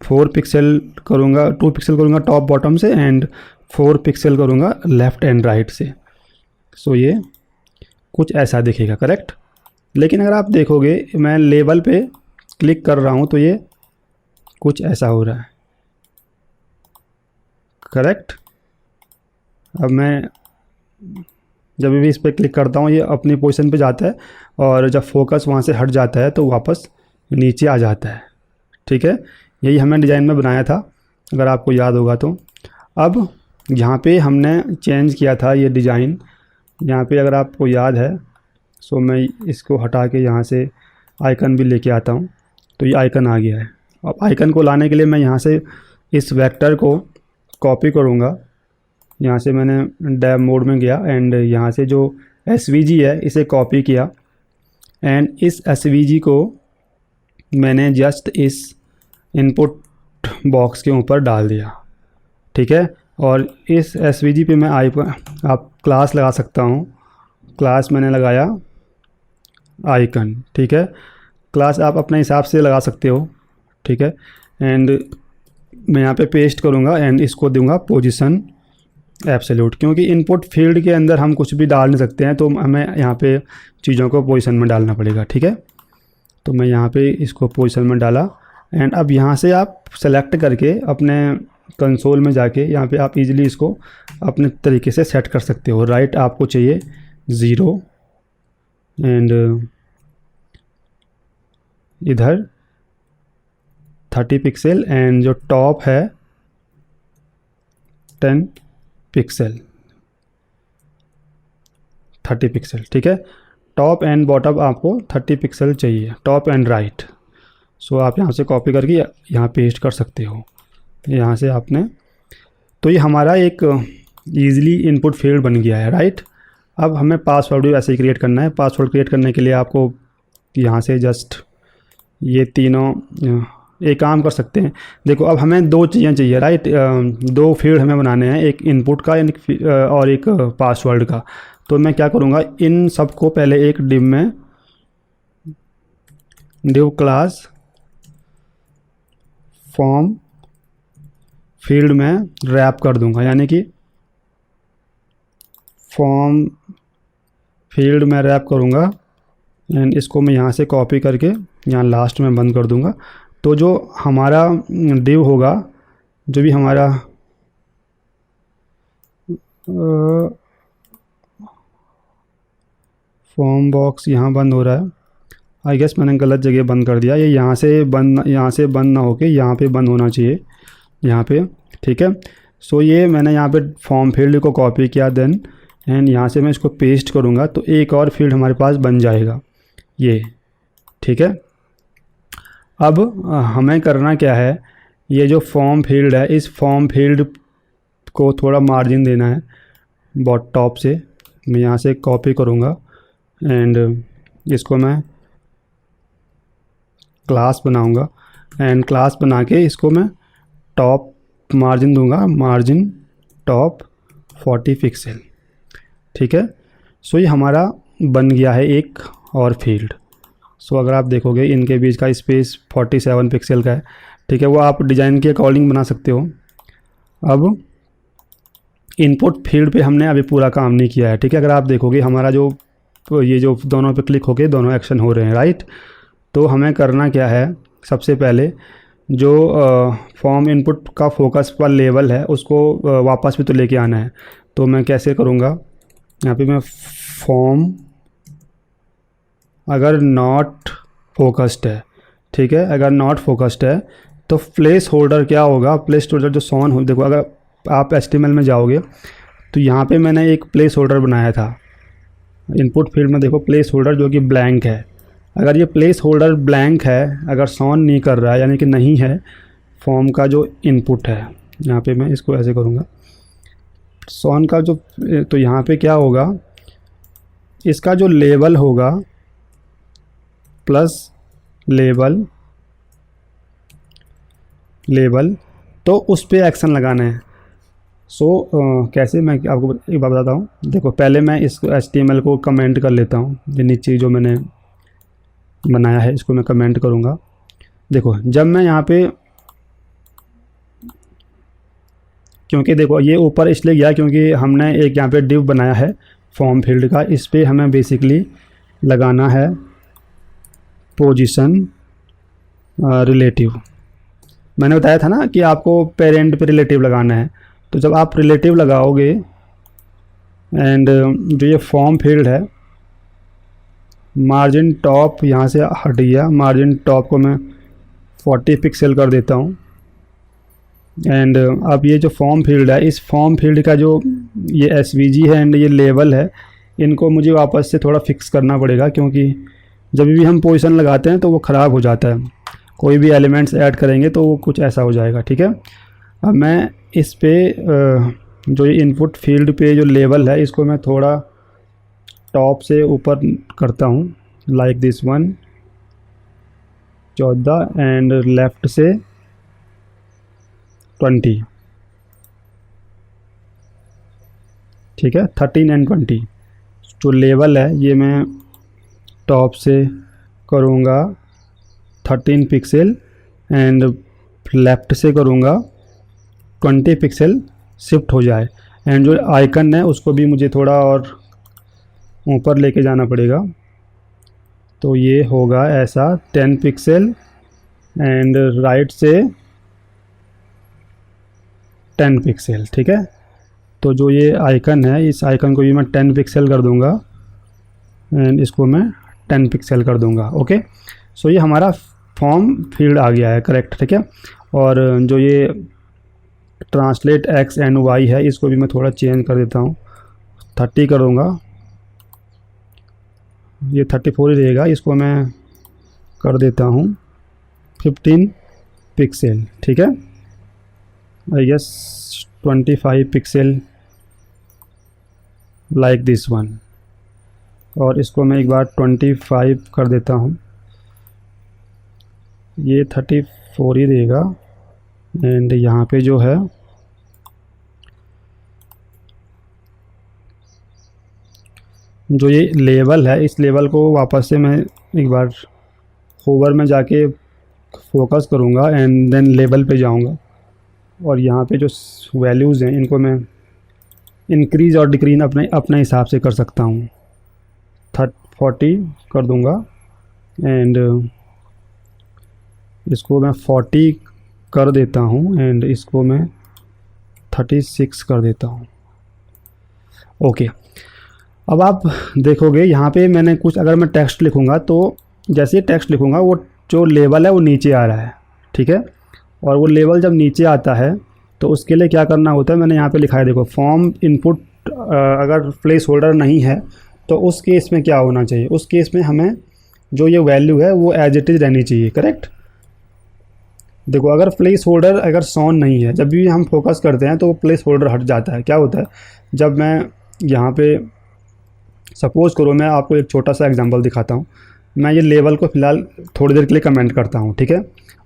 4 पिक्सल करूँगा, 2 पिक्सल करूँगा टॉप बॉटम से एंड 4 पिक्सल करूँगा लेफ़्ट एंड राइट से। सो ये कुछ ऐसा दिखेगा, करेक्ट। लेकिन अगर आप देखोगे मैं लेबल पे क्लिक कर रहा हूँ तो ये कुछ ऐसा हो रहा है, करेक्ट। अब मैं जब भी इस पर क्लिक करता हूँ ये अपनी पोजीशन पे जाता है और जब फोकस वहाँ से हट जाता है तो वापस नीचे आ जाता है, ठीक है। यही हमें डिज़ाइन में बनाया था, अगर आपको याद होगा तो। अब यहाँ पे हमने चेंज किया था ये डिज़ाइन, यहाँ पे अगर आपको याद है, सो मैं इसको हटा के यहाँ से आइकन भी लेके आता हूँ तो ये आइकन आ गया है। अब आइकन को लाने के लिए मैं यहाँ से इस वेक्टर को कॉपी करूँगा, यहाँ से मैंने डैब मोड में गया एंड यहाँ से जो SVG है इसे कॉपी किया एंड इस SVG को मैंने जस्ट इस इनपुट बॉक्स के ऊपर डाल दिया, ठीक है। और इस SVG पे मैं आप क्लास लगा सकता हूँ, क्लास मैंने लगाया आइकन, ठीक है। क्लास आप अपने हिसाब से लगा सकते हो, ठीक है। एंड मैं यहाँ पे पेस्ट करूँगा एंड इसको दूंगा पोजीशन एब्सोल्यूट, क्योंकि इनपुट फील्ड के अंदर हम कुछ भी डाल नहीं सकते हैं, तो हमें यहाँ पे चीज़ों को पोजीशन में डालना पड़ेगा, ठीक है। तो मैं यहाँ पे इसको पोजीशन में डाला एंड अब यहाँ से आप सेलेक्ट करके अपने कंसोल में जाके यहाँ पे आप इजीली इसको अपने तरीके से सेट कर सकते हो। राइट आपको चाहिए 0 एंड इधर 30 पिक्सल एंड जो टॉप है 10 पिक्सल, 30 पिक्सल, ठीक है। टॉप एंड बॉटम आपको 30 पिक्सल चाहिए, टॉप एंड राइट। सो आप यहाँ से कॉपी करके यहाँ पेस्ट कर सकते हो, यहाँ से आपने। तो ये हमारा एक ईज़िली इनपुट फील्ड बन गया है, राइट। अब हमें पासवर्ड भी वैसे ही क्रिएट करना है। पासवर्ड क्रिएट करने के लिए आपको यहाँ से जस्ट ये तीनों एक काम कर सकते हैं। देखो अब हमें 2 चीज़ें चाहिए, राइट। 2 फील्ड हमें बनाने हैं, एक इनपुट का और एक पासवर्ड का। तो मैं क्या करूँगा, इन सबको पहले एक डिव में डिव क्लास फॉर्म फील्ड में रैप कर दूंगा, यानी कि फॉर्म फील्ड में रैप करूँगा एंड इसको मैं यहाँ से कॉपी करके यहाँ लास्ट में बंद कर दूँगा। तो जो हमारा डिव होगा, जो भी हमारा फॉर्म बॉक्स यहाँ बंद हो रहा है, आई गेस मैंने गलत जगह बंद कर दिया। ये यहाँ से बंद ना होके यहाँ पे बंद होना चाहिए, यहाँ पे, ठीक है। सो ये मैंने यहाँ पे फॉर्म फील्ड को कॉपी किया देन एंड यहाँ से मैं इसको पेस्ट करूँगा तो एक और फील्ड हमारे पास बन जाएगा ये, ठीक है। अब हमें करना क्या है, ये जो फॉर्म फील्ड है इस फॉर्म फील्ड को थोड़ा मार्जिन देना है टॉप से। मैं यहाँ से कॉपी करूँगा एंड इसको मैं क्लास बनाऊँगा एंड क्लास बना के इसको मैं टॉप मार्जिन दूंगा, मार्जिन टॉप 40 पिक्सल, ठीक है। सो ये हमारा बन गया है एक और फील्ड। सो अगर आप देखोगे इनके बीच का स्पेस 47 पिक्सल का है, ठीक है। वो आप डिज़ाइन के अकॉर्डिंग बना सकते हो। अब इनपुट फील्ड पे हमने अभी पूरा काम नहीं किया है, ठीक है। अगर आप देखोगे हमारा जो तो ये जो दोनों पे क्लिक होके दोनों एक्शन हो रहे हैं, राइट। तो हमें करना क्या है, सबसे पहले जो फॉर्म इनपुट का फोकस पर लेवल है उसको वापस भी तो लेके आना है। तो मैं कैसे करूँगा, यहाँ पे मैं फॉर्म अगर नॉट फोकस्ड है, ठीक है, अगर नॉट फोकस्ड है तो प्लेस होल्डर क्या होगा, प्लेस होल्डर जो सॉन हो, देखो अगर आप HTML में जाओगे तो यहाँ पे मैंने एक प्लेस होल्डर बनाया था इनपुट फील्ड में, देखो प्लेस होल्डर जो कि ब्लैंक है। अगर ये प्लेस होल्डर ब्लैंक है, अगर सॉन नहीं कर रहा है, यानी कि नहीं है फॉर्म का जो इनपुट है, यहाँ पे मैं इसको ऐसे करूँगा सॉन का जो, तो यहाँ पे क्या होगा, इसका जो लेवल होगा प्लस लेवल तो उस पे एक्शन लगाना है। कैसे, मैं आपको एक बात बताता हूँ। देखो पहले मैं इस HTML को कमेंट कर लेता हूँ, ये नीचे जो मैंने बनाया है इसको मैं कमेंट करूँगा। देखो जब मैं यहाँ पे, क्योंकि देखो ये ऊपर इसलिए गया क्योंकि हमने एक यहाँ पे डिव बनाया है फॉर्म फील्ड का, इस पे हमें बेसिकली लगाना है पोजीशन रिलेटिव। मैंने बताया था ना कि आपको पेरेंट पे रिलेटिव लगाना है। तो जब आप रिलेटिव लगाओगे एंड जो ये फॉर्म फील्ड है, मार्जिन टॉप यहाँ से हट गया, मार्जिन टॉप को मैं 40 पिक्सल कर देता हूँ। एंड अब ये जो फॉर्म फील्ड है, इस फॉर्म फील्ड का जो ये SVG है एंड ये लेवल है, इनको मुझे वापस से थोड़ा फिक्स करना पड़ेगा, क्योंकि जब भी हम पोजीशन लगाते हैं तो वो ख़राब हो जाता है। कोई भी एलिमेंट्स ऐड करेंगे तो वो कुछ ऐसा हो जाएगा, ठीक है। अब मैं इस पे जो ये इनपुट फील्ड पे जो लेवल है इसको मैं थोड़ा टॉप से ऊपर करता हूँ, like this one 14 and left से 20, ठीक है, 13 एंड 20। जो लेवल है ये मैं टॉप से करूँगा 13 पिक्सल एंड लेफ़्ट से करूँगा 20 पिक्सल, शिफ्ट हो जाए। एंड जो आइकन है उसको भी मुझे थोड़ा और ऊपर लेके जाना पड़ेगा, तो ये होगा ऐसा 10 पिक्सल एंड राइट से 10 पिक्सल, ठीक है। तो जो ये आइकन है, इस आइकन को भी मैं 10 पिक्सल कर दूंगा एंड इसको मैं 10 पिक्सल कर दूंगा। ओके, सो ये हमारा फॉर्म फील्ड आ गया है, करेक्ट, ठीक है। और जो ये ट्रांसलेट एक्स एंड वाई है इसको भी मैं थोड़ा चेंज कर देता हूँ, 30 कर दूँगा, ये 34 ही रहेगा, इसको मैं कर देता हूँ 15 पिक्सल, ठीक है, I guess 25 pixel like this one. और इसको मैं एक बार 25 कर देता हूँ, ये 34 ही रहेगा। एंड यहाँ पे जो है जो ये लेवल है, इस लेवल को वापस से मैं एक बार होवर में जाके फोकस करूँगा एंड देन लेवल पे जाऊँगा, और यहाँ पे जो वैल्यूज़ हैं इनको मैं इंक्रीज़ और डिक्रीज अपने हिसाब से कर सकता हूँ। 40 कर दूँगा एंड इसको मैं 40 कर देता हूँ एंड इसको मैं 36 कर देता हूँ। ओके, अब आप देखोगे यहाँ पे मैंने कुछ, अगर मैं टेक्स्ट लिखूँगा तो जैसे टेक्स्ट लिखूँगा वो जो लेवल है वो नीचे आ रहा है, ठीक है। और वो लेवल जब नीचे आता है तो उसके लिए क्या करना होता है, मैंने यहाँ पे लिखा है, देखो फॉर्म इनपुट अगर प्लेस होल्डर नहीं है तो उस केस में क्या होना चाहिए, उस केस में हमें जो ये वैल्यू है वो एज इट इज़ रहनी चाहिए, करेक्ट। देखो अगर प्लेस होल्डर अगर सॉन नहीं है, जब भी हम फोकस करते हैं तो वो प्लेस होल्डर हट जाता है। क्या होता है, जब मैं यहाँ पे सपोज़ करो, मैं आपको एक छोटा सा एग्जांपल दिखाता हूँ। मैं ये लेवल को फ़िलहाल थोड़ी देर के लिए कमेंट करता हूँ, ठीक है।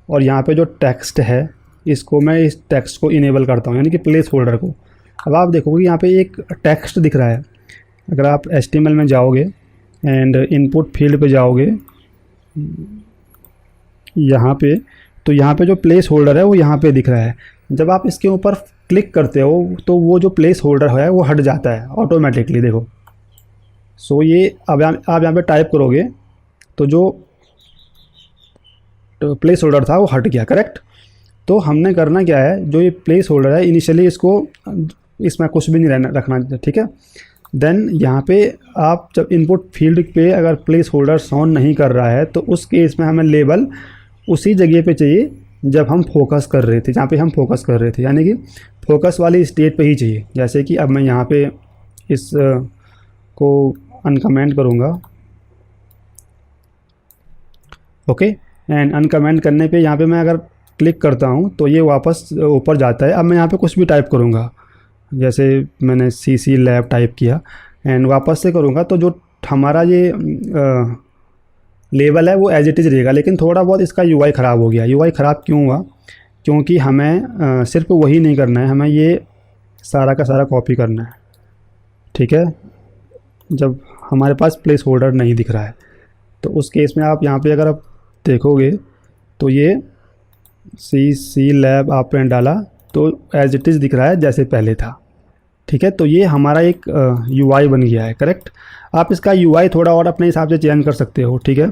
और यहाँ पे जो टेक्स्ट है इसको मैं इस टेक्स्ट को इनेबल करता हूँ, यानी कि प्लेस होल्डर को। अब आप देखोगे यहाँ पे एक टेक्स्ट दिख रहा है। अगर आप HTML में जाओगे एंड इनपुट फील्ड पे जाओगे यहाँ पे, तो यहाँ पे जो प्लेस होल्डर है वो यहाँ पे दिख रहा है। जब आप इसके ऊपर क्लिक करते हो तो वो जो प्लेस होल्डर है वो हट जाता है ऑटोमेटिकली। देखो सो ये अब आप यहाँ पे टाइप करोगे तो जो प्लेस होल्डर था वो हट गया, करेक्ट। तो हमने करना क्या है, जो ये प्लेस होल्डर है इनिशियली इसको, इसमें कुछ भी नहीं रहना रखना, ठीक है। देन यहाँ पे आप जब इनपुट फील्ड पे अगर प्लेस होल्डर साउंड नहीं कर रहा है तो उस केस में हमें लेबल उसी जगह पे चाहिए जब हम फोकस कर रहे थे, जहाँ पे हम फोकस कर रहे थे, यानी कि फोकस वाली स्टेट पे ही चाहिए। जैसे कि अब मैं यहाँ पे इस को अनकमेंट करूँगा, ओके। एंड अनकमेंट करने पे यहाँ पे मैं अगर क्लिक करता हूँ तो ये वापस ऊपर जाता है। अब मैं यहाँ पे कुछ भी टाइप करूँगा, जैसे मैंने CC लैब टाइप किया एंड वापस से करूँगा तो जो हमारा ये लेवल है वो एज इट इज़ रहेगा, लेकिन थोड़ा बहुत इसका UI ख़राब हो गया। UI ख़राब क्यों हुआ, क्योंकि हमें सिर्फ वही नहीं करना है, हमें ये सारा का सारा कॉपी करना है, ठीक है। जब हमारे पास प्लेस होल्डर नहीं दिख रहा है तो उस केस में आप यहाँ पे अगर आप देखोगे तो ये CC लैब आपने डाला तो एज इट इज़ दिख रहा है जैसे पहले था, ठीक है। तो ये हमारा एक UI बन गया है, करेक्ट। आप इसका UI थोड़ा और अपने हिसाब से चेंज कर सकते हो, ठीक है।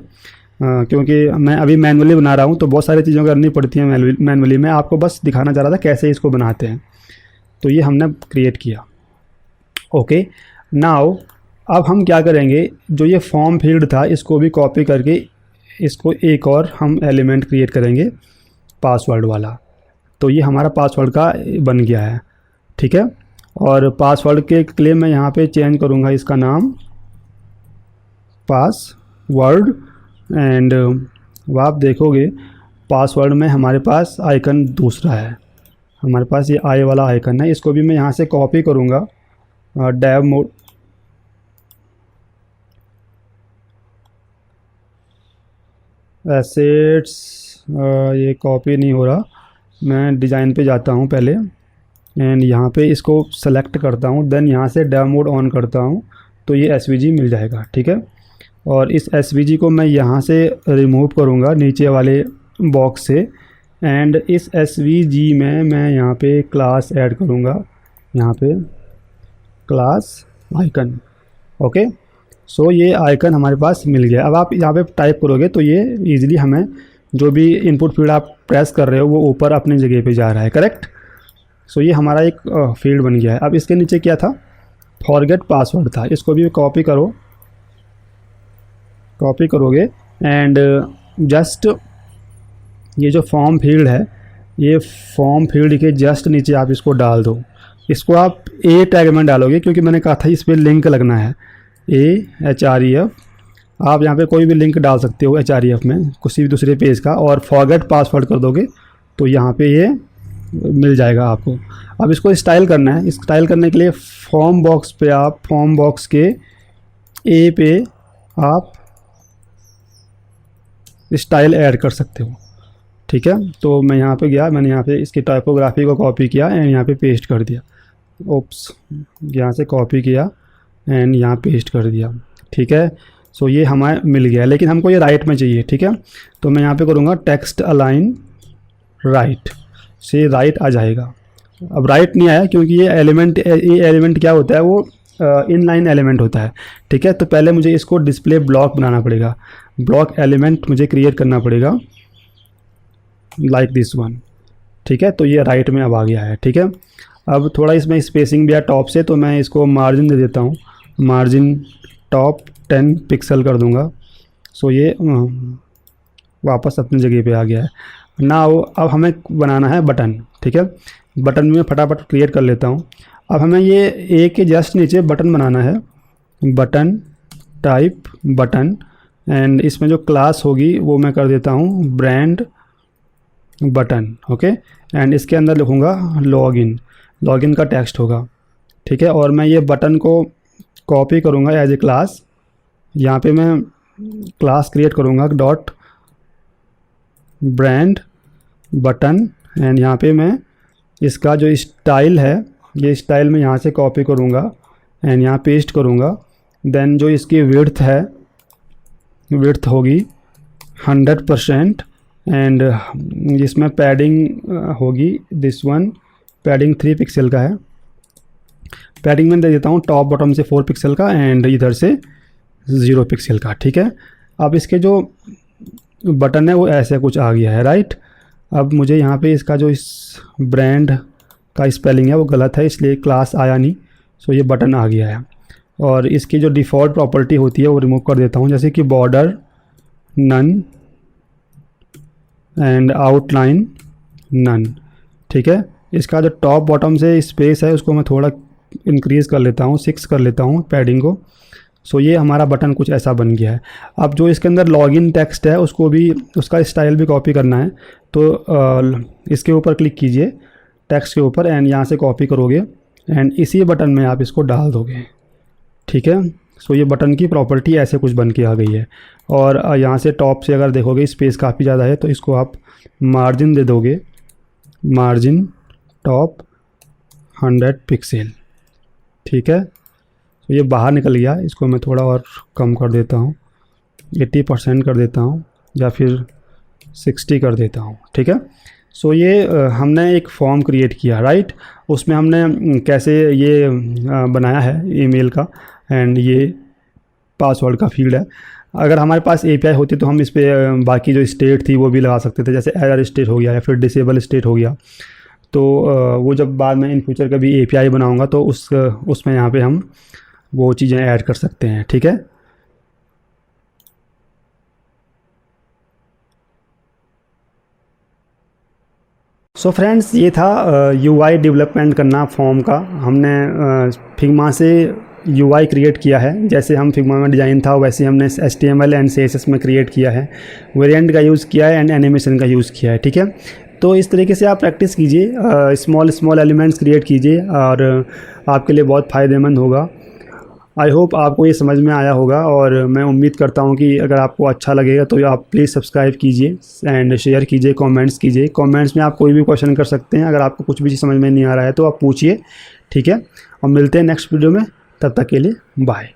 क्योंकि मैं अभी मैनुअली बना रहा हूँ तो बहुत सारी चीज़ें करनी पड़ती हैं मैनुअली। मैं आपको बस दिखाना चाह रहा था कैसे इसको बनाते हैं। तो ये हमने क्रिएट किया, ओके। नाउ अब हम क्या करेंगे, जो ये फॉर्म फील्ड था इसको भी कॉपी करके इसको एक और हम एलिमेंट क्रिएट करेंगे पासवर्ड वाला। तो ये हमारा पासवर्ड का बन गया है, ठीक है। और पासवर्ड के लिए मैं यहाँ पे चेंज करूँगा इसका नाम पासवर्ड। एंड आप देखोगे पासवर्ड में हमारे पास आइकन दूसरा है, हमारे पास ये आई वाला आइकन है। इसको भी मैं यहाँ से कॉपी करूँगा डेव मोड, एसेट्स, ये कॉपी नहीं हो रहा। मैं डिज़ाइन पे जाता हूँ पहले एंड यहाँ पे इसको सेलेक्ट करता हूँ, देन यहाँ से डेव मोड ऑन करता हूँ तो ये SVG मिल जाएगा, ठीक है। और इस SVG को मैं यहाँ से रिमूव करूँगा नीचे वाले बॉक्स से एंड इस SVG में मैं यहाँ पे क्लास ऐड करूँगा, यहाँ पे क्लास आइकन, ओके। सो ये आइकन हमारे पास मिल गया। अब आप यहाँ पे टाइप करोगे तो ये इजीली हमें जो भी इनपुट फील्ड आप प्रेस कर रहे हो वो ऊपर अपनी जगह पे जा रहा है, करेक्ट। सो ये हमारा एक फील्ड बन गया है। अब इसके नीचे क्या था, फॉरगेट पासवर्ड था। इसको भी कॉपी करो, कॉपी करोगे एंड जस्ट ये जो फॉर्म फील्ड है, ये फॉर्म फील्ड के जस्ट नीचे आप इसको डाल दो। इसको आप A टैग में डालोगे क्योंकि मैंने कहा था इस पर लिंक लगना है, AHREF। आप यहाँ पे कोई भी लिंक डाल सकते हो HREF में किसी भी दूसरे पेज का, और फॉरगेट पासवर्ड कर दोगे तो यहाँ पे ये मिल जाएगा आपको। अब इसको स्टाइल करना है। स्टाइल करने के लिए फॉर्म बॉक्स पे आप फॉर्म बॉक्स के A पे आप स्टाइल ऐड कर सकते हो, ठीक है। तो मैं यहाँ पे गया, मैंने यहाँ पे इसकी टाइपोग्राफी को कॉपी किया एंड यहाँ पे पेस्ट कर दिया। ओप्स, यहाँ से कॉपी किया एंड यहाँ पेस्ट कर दिया, ठीक है। सो ये हमारे मिल गया, लेकिन हमको ये राइट में चाहिए, ठीक है। तो मैं यहाँ पे करूँगा टेक्स्ट अलाइन राइट, से राइट आ जाएगा। अब राइट नहीं आया क्योंकि ये एलिमेंट क्या होता है, वो इनलाइन एलिमेंट होता है, ठीक है। तो पहले मुझे इसको डिस्प्ले ब्लॉक बनाना पड़ेगा, ब्लॉक एलिमेंट मुझे क्रिएट करना पड़ेगा लाइक दिस वन, ठीक है। तो ये राइट में अब आ गया है, ठीक है। अब थोड़ा इसमें स्पेसिंग भी है टॉप से, तो मैं इसको मार्जिन दे देता हूँ, मार्जिन टॉप 10 पिक्सल कर दूँगा। सो ये वापस अपनी जगह पे आ गया है ना। अब हमें बनाना है बटन, ठीक है। बटन में फटाफट क्रिएट कर लेता हूँ। अब हमें ये A के जस्ट नीचे बटन बनाना है, बटन टाइप बटन, एंड इसमें जो क्लास होगी वो मैं कर देता हूँ ब्रांड बटन, ओके। एंड इसके अंदर लिखूँगा लॉगिन, लॉगिन का टेक्स्ट होगा, ठीक है। और मैं ये बटन को कॉपी करूँगा एज ए क्लास, यहाँ पे मैं क्लास क्रिएट करूँगा डॉट ब्रांड बटन एंड यहाँ पे मैं इसका जो स्टाइल है, ये स्टाइल मैं यहाँ से कॉपी करूँगा एंड यहाँ पेस्ट करूँगा। देन जो इसकी विड्थ है, विड्थ होगी 100% एंड इसमें पैडिंग होगी दिस वन, पैडिंग 3 पिक्सल का है। पैडिंग में दे देता हूँ टॉप बॉटम से 4 पिक्सल का एंड इधर से 0 पिक्सल का, ठीक है। अब इसके जो बटन है वो ऐसे कुछ आ गया है, राइट। अब मुझे यहाँ पे इसका जो इस ब्रांड का स्पेलिंग है वो गलत है, इसलिए क्लास आया नहीं। सो ये बटन आ गया है। और इसकी जो डिफ़ॉल्ट प्रॉपर्टी होती है वो रिमूव कर देता हूँ, जैसे कि border none and outline none, ठीक है। इसका जो टॉप बॉटम से स्पेस है उसको मैं थोड़ा इंक्रीज़ कर लेता हूँ, 6 कर लेता हूँ पैडिंग को। सो ये हमारा बटन कुछ ऐसा बन गया है। अब जो इसके अंदर लॉगिन टेक्स्ट है उसको भी, उसका स्टाइल भी कॉपी करना है, तो इसके ऊपर क्लिक कीजिए टेक्स्ट के ऊपर एंड यहाँ से कॉपी करोगे एंड इसी बटन में आप इसको डाल दोगे, ठीक है। सो ये बटन की प्रॉपर्टी ऐसे कुछ बन के आ गई है। और यहाँ से टॉप से अगर देखोगे स्पेस काफ़ी ज़्यादा है तो इसको आप मार्जिन दे दोगे, मार्जिन टॉप 100 पिक्सल, ठीक है। तो ये बाहर निकल गया, इसको मैं थोड़ा और कम कर देता हूँ, 80% कर देता हूँ या फिर 60 कर देता हूँ, ठीक है। सो ये हमने एक फॉर्म क्रिएट किया, राइट। उसमें हमने कैसे ये बनाया है ईमेल का, एंड ये पासवर्ड का फील्ड है। अगर हमारे पास एपीआई होती तो हम इस पर बाकी जो स्टेट थी वो भी लगा सकते थे, जैसे एरर स्टेट हो गया या फिर डिसेबल स्टेट हो गया। तो वो जब बाद में इन फ्यूचर कभी एपीआई बनाऊंगा तो उसमें यहाँ पे हम वो चीज़ें ऐड कर सकते हैं, ठीक है। सो फ्रेंड्स, ये था यूआई डेवलपमेंट करना फॉर्म का। हमने फिग्मा से यूआई क्रिएट किया है, जैसे हम फिग्मा में डिज़ाइन था वैसे हमने HTML एंड CSS में क्रिएट किया है, वेरिएंट का यूज़ किया है एंड एनिमेशन का यूज़ किया है, ठीक है। तो इस तरीके से आप प्रैक्टिस कीजिए, स्मॉल एलिमेंट्स क्रिएट कीजिए और आपके लिए बहुत फ़ायदेमंद होगा। आई होप आपको ये समझ में आया होगा और मैं उम्मीद करता हूँ कि अगर आपको अच्छा लगेगा तो आप प्लीज़ सब्सक्राइब कीजिए एंड शेयर कीजिए, कमेंट्स कीजिए। कमेंट्स में आप कोई भी क्वेश्चन कर सकते हैं, अगर आपको कुछ भी समझ में नहीं आ रहा है तो आप पूछिए, ठीक है। और मिलते हैं नेक्स्ट वीडियो में, तब तक के लिए बाय।